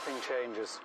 everything changes.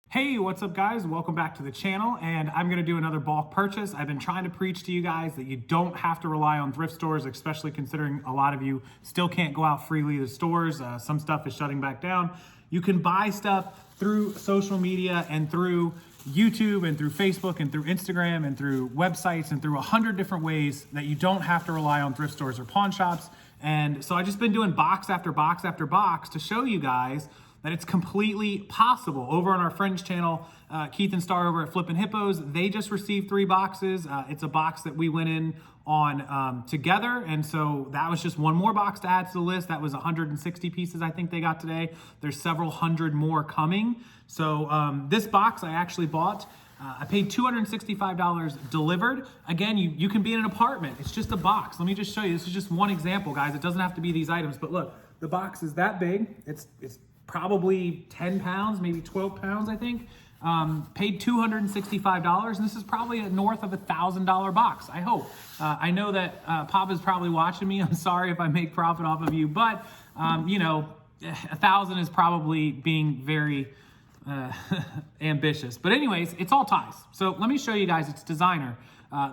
Hey, what's up guys? Welcome back to the channel, and I'm gonna do another bulk purchase. I've been trying to preach to you guys that you don't have to rely on thrift stores, especially considering a lot of you still can't go out freely to stores. Some stuff is shutting back down. You can buy stuff through social media and through YouTube and through Facebook and through Instagram and through websites and through 100 different ways that you don't have to rely on thrift stores or pawn shops. And so I've just been doing box after box after box to show you guys that it's completely possible. Over on our friends channel, Keith and Star over at Flippin' Hippos, they just received 3 boxes. It's a box that we went in on together, and so that was just one more box to add to the list. That was 160 pieces I think they got today. There's several hundred more coming. So this box I actually bought. I paid $265 delivered. Again, you can be in an apartment. It's just a box. Let me just show you. This is just one example, guys. It doesn't have to be these items, but look, the box is that big. It's probably 10 pounds, maybe 12 pounds, I think. Paid $265, and this is probably a north of $1,000 box, I hope. I know that Papa's probably watching me. I'm sorry if I make profit off of you, but you know, 1,000 is probably being very ambitious. But anyways, it's all ties. So let me show you guys, it's designer.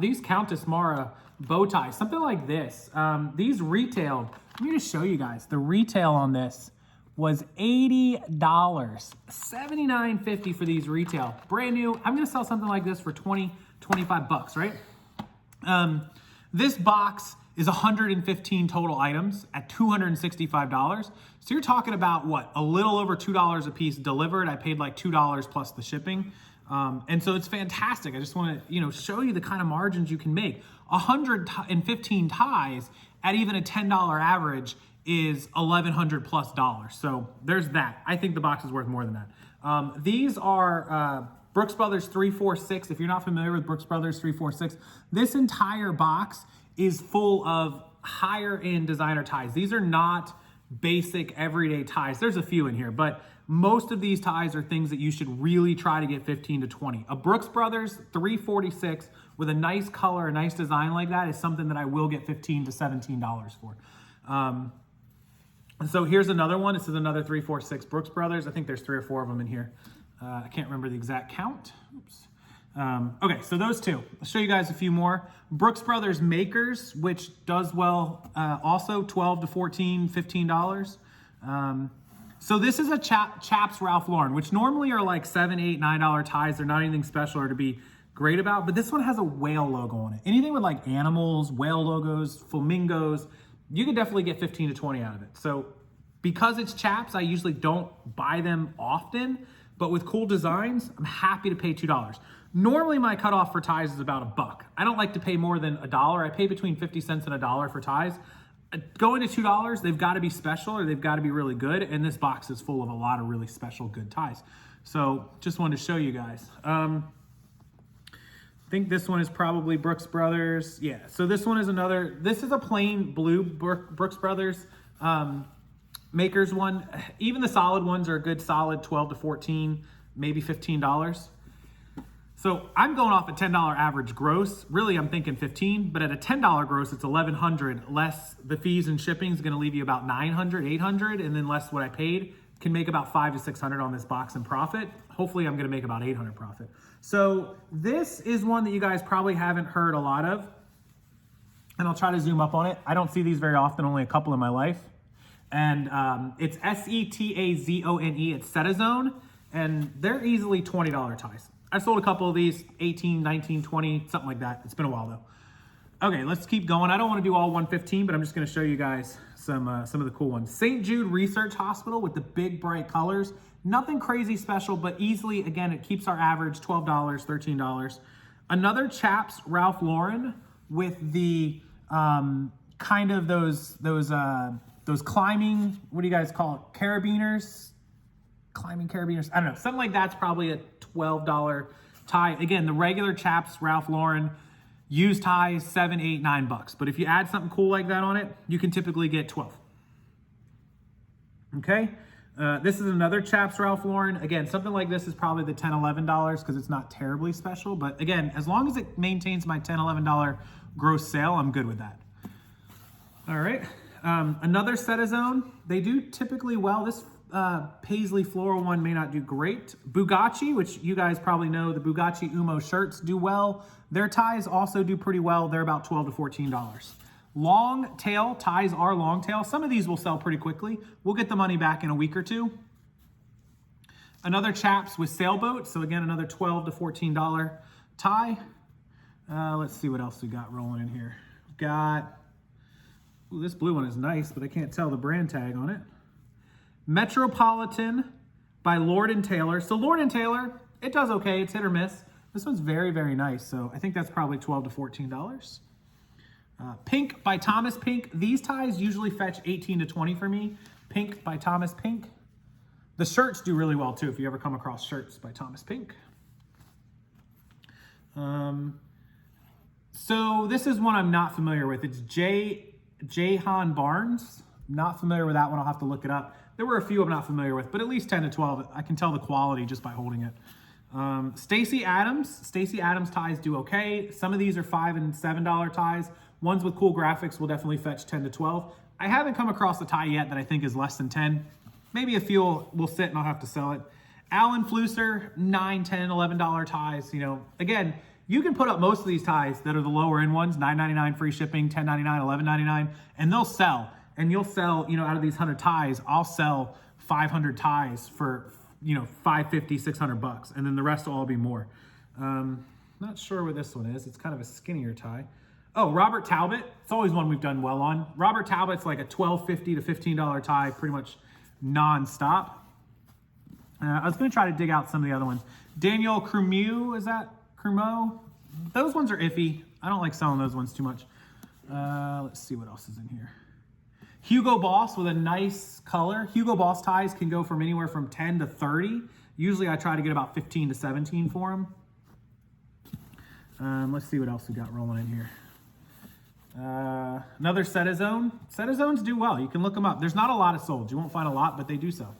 These Countess Mara bow ties, something like this. These retailed, let me just show you guys, the retail on this was $80, $79.50 for these retail. Brand new. I'm gonna sell something like this for 20, 25 bucks, right? This box is 115 total items at $265. So you're talking about what? A little over $2 a piece delivered. I paid like $2 plus the shipping. And so it's fantastic. I just wanna, show you the kind of margins you can make. 115 ties at even a $10 average is $1,100 plus dollars. So there's that. I think the box is worth more than that. These are Brooks Brothers 346. If you're not familiar with Brooks Brothers 346, this entire box is full of higher end designer ties. These are not basic everyday ties. There's a few in here, but most of these ties are things that you should really try to get 15 to 20. A Brooks Brothers 346 with a nice color, a nice design like that is something that I will get $15 to $17 for. And so here's another one. This is another 346 Brooks Brothers. I think there's 3 or 4 of them in here. I can't remember the exact count. Oops. Okay, so those two. I'll show you guys a few more. Brooks Brothers Makers, which does well also, $12 to $14, $15. So this is a Chaps Ralph Lauren, which normally are like $7, $8, $9 ties. They're not anything special or to be great about, but this one has a whale logo on it. Anything with like animals, whale logos, flamingos, you can definitely get 15 to 20 out of it. So because it's Chaps, I usually don't buy them often, but with cool designs, I'm happy to pay $2. Normally my cutoff for ties is about $1. I don't like to pay more than $1. I pay between 50 cents and $1 for ties. Going to $2, they've got to be special or they've got to be really good. And this box is full of a lot of really special good ties. So just wanted to show you guys. I think this one is probably Brooks Brothers. Yeah, so this one is another, this is a plain blue Brooks Brothers Makers one. Even the solid ones are a good solid 12 to 14, maybe $15. So I'm going off a $10 average gross. Really, I'm thinking 15, but at a $10 gross, it's $1,100 less the fees and shipping is gonna leave you about $900, $800, and then less what I paid. Can make about $500 to $600 on this box in profit. Hopefully I'm gonna make about $800 profit. So this is one that you guys probably haven't heard a lot of, and I'll try to zoom up on it. I don't see these very often, only a couple in my life. And it's Setazone. It's Setazone, and they're easily $20 ties. I've sold a couple of these, 18, 19, 20, something like that. It's been a while though. Okay, let's keep going. I don't wanna do all 115, but I'm just gonna show you guys some of the cool ones. St. Jude Research Hospital with the big bright colors. Nothing crazy special, but easily, again, it keeps our average $12, $13. Another Chaps Ralph Lauren with the kind of those climbing, what do you guys call it? Carabiners? Climbing carabiners? I don't know. Something like that's probably a $12 tie. Again, the regular Chaps Ralph Lauren used ties, $7, $8, $9. But if you add something cool like that on it, you can typically get 12. Okay? This is another Chaps Ralph Lauren. Again, something like this is probably the $10, $11 because it's not terribly special. But again, as long as it maintains my $10, $11 gross sale, I'm good with that. All right. Another set of zone. They do typically well. This paisley floral one may not do great. Bugatti, which you guys probably know, the Bugatti Umo shirts do well. Their ties also do pretty well. They're about $12 to $14. Long tail, ties are long tail. Some of these will sell pretty quickly. We'll get the money back in a week or two. Another Chaps with sailboat. So again, another $12 to $14 tie. Let's see what else we got rolling in here. We've got, ooh, this blue one is nice, but I can't tell the brand tag on it. Metropolitan by Lord & Taylor. So Lord & Taylor, it does okay. It's hit or miss. This one's very, very nice. So I think that's probably $12 to $14. Pink by Thomas Pink. These ties usually fetch 18 to 20 for me. Pink by Thomas Pink. The shirts do really well too if you ever come across shirts by Thomas Pink. So this is one I'm not familiar with. It's Jahan Barnes. Not familiar with that one. I'll have to look it up. There were a few I'm not familiar with, but at least 10 to 12. I can tell the quality just by holding it. Stacy Adams. Stacy Adams ties do okay. Some of these are $5 and $7 ties. Ones with cool graphics will definitely fetch 10 to 12. I haven't come across a tie yet that I think is less than 10. Maybe a few will sit and I'll have to sell it. Allen Flusser, $9, $10, $11 ties. You know, again, you can put up most of these ties that are the lower end ones, $9.99 free shipping, $10.99, $11.99, and they'll sell. And you'll sell, you know, out of these 100 ties, I'll sell 500 ties for, you know, $550, $600, and then the rest will all be more. Not sure what this one is. It's kind of a skinnier tie. Oh, Robert Talbot. It's always one we've done well on. Robert Talbot's like a $12.50 to $15 tie, pretty much non-stop. I was going to try to dig out some of the other ones. Daniel Crumeux, is that Crumeux? Those ones are iffy. I don't like selling those ones too much. Let's see what else is in here. Hugo Boss with a nice color. Hugo Boss ties can go from anywhere from 10 to 30. Usually I try to get about 15 to 17 for them. Let's see what else we got rolling in here. Another Set of Zone. Set of Zones do well. You can look them up. There's not a lot of sold. You won't find a lot, but they do sell.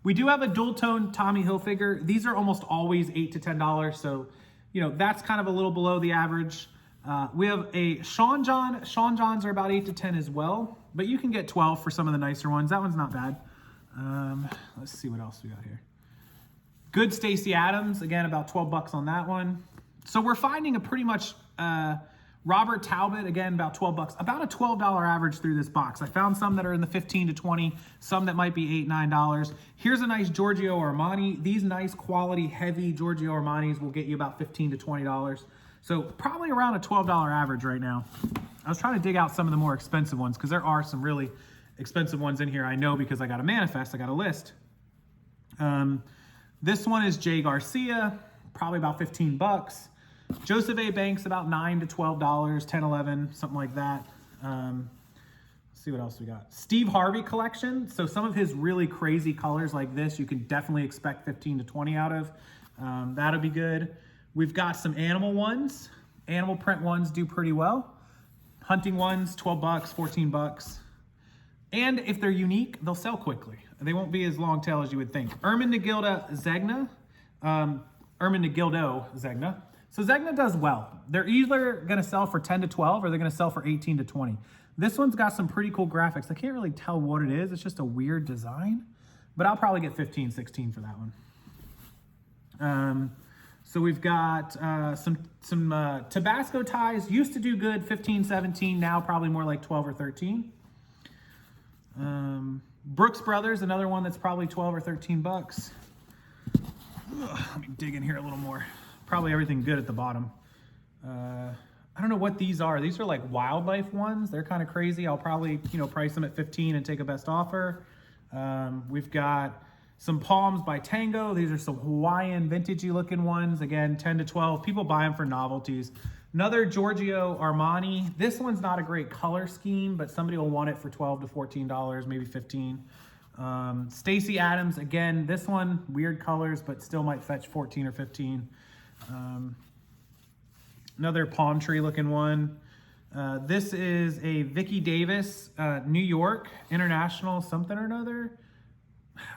We do have a dual tone Tommy Hilfiger. These are almost always $8 to $10. So, you know, that's kind of a little below the average. We have a Sean John. Sean Johns are about 8 to 10 as well, but you can get 12 for some of the nicer ones. That one's not bad. Let's see what else we got here. Good Stacy Adams. Again, about 12 bucks on that one. So we're finding a pretty much, Robert Talbot, again, about 12 bucks, about a $12 average through this box. I found some that are in the 15 to 20, some that might be $8, $9. Here's a nice Giorgio Armani. These nice quality, heavy Giorgio Armanis will get you about $15 to $20. So probably around a $12 average right now. I was trying to dig out some of the more expensive ones because there are some really expensive ones in here. I know because I got a manifest, I got a list. This one is Jay Garcia, probably about 15 bucks. Joseph A. Banks, about $9 to $12, 10, 11, something like that. Let's see what else we got. Steve Harvey collection. So some of his really crazy colors like this, you can definitely expect 15 to 20 out of. That'll be good. We've got some animal ones. Animal print ones do pretty well. Hunting ones, 12 bucks, 14 bucks. And if they're unique, they'll sell quickly. They won't be as long tail as you would think. Ermin Nagildo Zegna. So Zegna does well. They're either going to sell for 10 to 12 or they're going to sell for 18 to 20. This one's got some pretty cool graphics. I can't really tell what it is. It's just a weird design, but I'll probably get 15, 16 for that one. So we've got some Tabasco ties. Used to do good, 15, 17. Now probably more like 12 or 13. Brooks Brothers, another one that's probably 12 or 13 bucks. Let me dig in here a little more. Probably everything good at the bottom. I don't know what these are. These are like wildlife ones. They're kind of crazy. I'll probably, you know, price them at 15 and take a best offer. We've got some Palms by Tango. These are some Hawaiian vintagey looking ones. Again, 10 to 12. People buy them for novelties. Another Giorgio Armani. This one's not a great color scheme, but somebody will want it for $12 to $14, maybe 15. Stacy Adams, again, this one, weird colors, but still might fetch 14 or 15. Another palm tree looking one. This is a Vicky Davis, New York International something or another.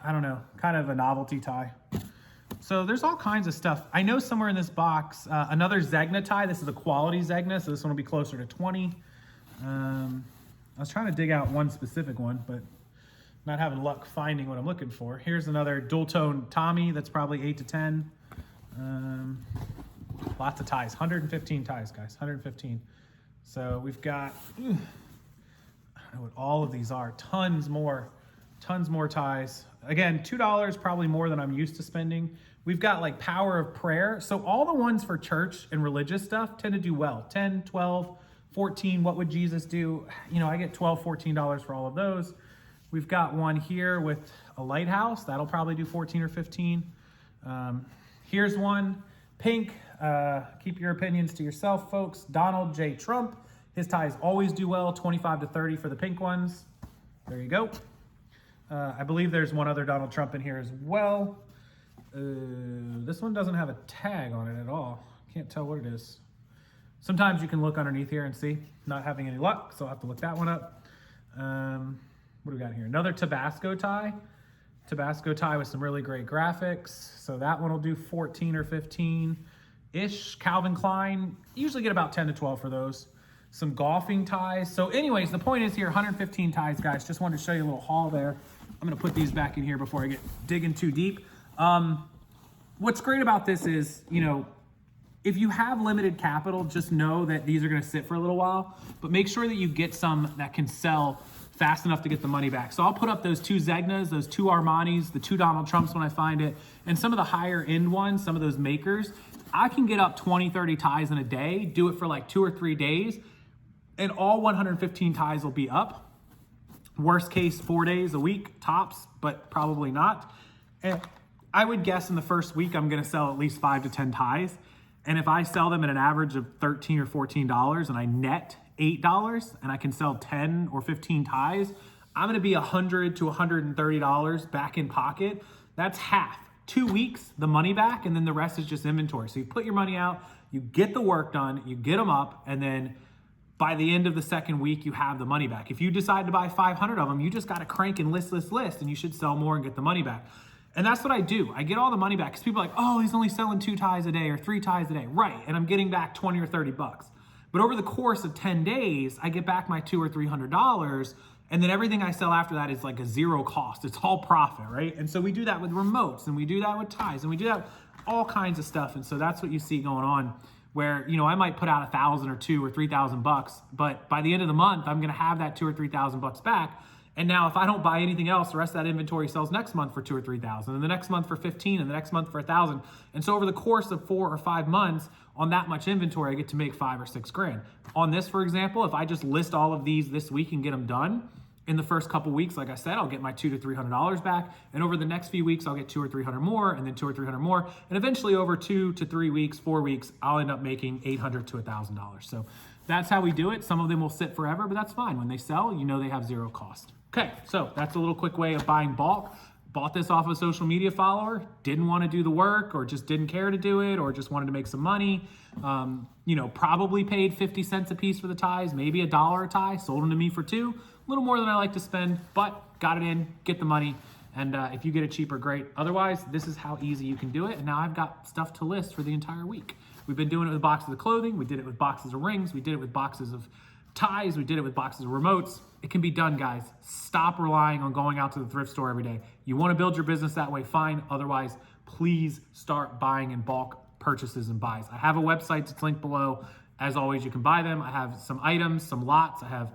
I don't know, kind of a novelty tie. So there's all kinds of stuff. I know somewhere in this box, another Zegna tie. This is a quality Zegna, so this one will be closer to 20. I was trying to dig out one specific one, but not having luck finding what I'm looking for. Here's another dual tone Tommy that's probably 8 to 10. Lots of ties, 115 ties, guys, 115. So we've got, I don't know what all of these are, tons more ties. Again, $2, probably more than I'm used to spending. We've got like Power of Prayer. So all the ones for church and religious stuff tend to do well. 10, 12, 14, what would Jesus do? You know, I get $12, $14 for all of those. We've got one here with a lighthouse. That'll probably do 14 or 15. Here's one, pink. Keep your opinions to yourself, folks. Donald J. Trump. His ties always do well, 25 to 30 for the pink ones. There you go. I believe there's one other Donald Trump in here as well. This one doesn't have a tag on it at all. Can't tell what it is. Sometimes you can look underneath here and see. Not having any luck, so I'll have to look that one up. What do we got here? Another Tabasco tie. Tabasco tie with some really great graphics. So that one will do 14 or 15-ish. Calvin Klein, usually get about 10 to 12 for those. Some golfing ties. So anyways, the point is here, 115 ties, guys. Just wanted to show you a little haul there. I'm gonna put these back in here before I get digging too deep. What's great about this is, you know, if you have limited capital, just know that these are gonna sit for a little while, but make sure that you get some that can sell fast enough to get the money back. So I'll put up those 2 Zegnas, those 2 Armanis, the 2 Donald Trumps when I find it, and some of the higher end ones, some of those makers. I can get up 20, 30 ties in a day, do it for like 2 or 3 days, and all 115 ties will be up. Worst case, 4 days a week, tops, but probably not. And I would guess in the first week, I'm gonna sell at least 5 to 10 ties. And if I sell them at an average of $13 or $14 and I net $8 and I can sell 10 or 15 ties, I'm gonna be $100 to $130 back in pocket. That's half. 2 weeks, the money back, and then the rest is just inventory. So you put your money out, you get the work done, you get them up, and then by the end of the second week, you have the money back. If you decide to buy 500 of them, you just gotta crank and list, and you should sell more and get the money back. And that's what I do. I get all the money back because people are like, oh, he's only selling 2 ties a day or 3 ties a day. Right, and I'm getting back 20 or 30 bucks. But over the course of 10 days, I get back my $200 or $300, and then everything I sell after that is like a zero cost. It's all profit, right? And so we do that with remotes, and we do that with ties, and we do that with all kinds of stuff. And so that's what you see going on, where, you know, I might put out 1,000 or 2 or 3,000 bucks, but by the end of the month, I'm gonna have that 2 or 3,000 bucks back. And now if I don't buy anything else, the rest of that inventory sells next month for 2 or 3,000, and the next month for 15, and the next month for 1,000. And so over the course of 4 or 5 months, on that much inventory, I get to make 5 or 6 grand. On this, for example, if I just list all of these this week and get them done, in the first couple weeks, like I said, I'll get my $200 to $300 back. And over the next few weeks, I'll get 200 or 300 more, and then 200 or 300 more. And eventually over 2 to 3 weeks, 4 weeks, I'll end up making $800 to $1,000. So that's how we do it. Some of them will sit forever, but that's fine. When they sell, you know they have zero cost. Okay, so that's a little quick way of buying bulk. Bought this off a social media follower, didn't want to do the work, or just didn't care to do it, or just wanted to make some money. You know, probably paid 50 cents a piece for the ties, maybe $1 a tie, sold them to me for 2. A little more than I like to spend, but got it in, get the money. And if you get it cheaper, great. Otherwise, this is how easy you can do it. And now I've got stuff to list for the entire week. We've been doing it with boxes of clothing. We did it with boxes of rings. We did it with boxes of ties. We did it with boxes of remotes. It can be done, guys. Stop relying on going out to the thrift store every day. You want to build your business that way, fine. Otherwise, please start buying in bulk purchases and buys. I have a website that's linked below. As always, you can buy them. I have some items, some lots. I have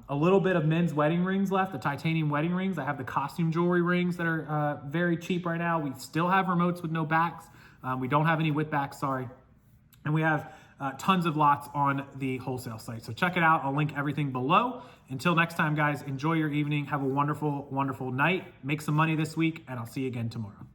a little bit of men's wedding rings left, the titanium wedding rings. I have the costume jewelry rings that are very cheap right now. We still have remotes with no backs. We don't have any with backs, sorry. And we have tons of lots on the wholesale site. So check it out. I'll link everything below. Until next time, guys, enjoy your evening. Have a wonderful, wonderful night. Make some money this week, and I'll see you again tomorrow.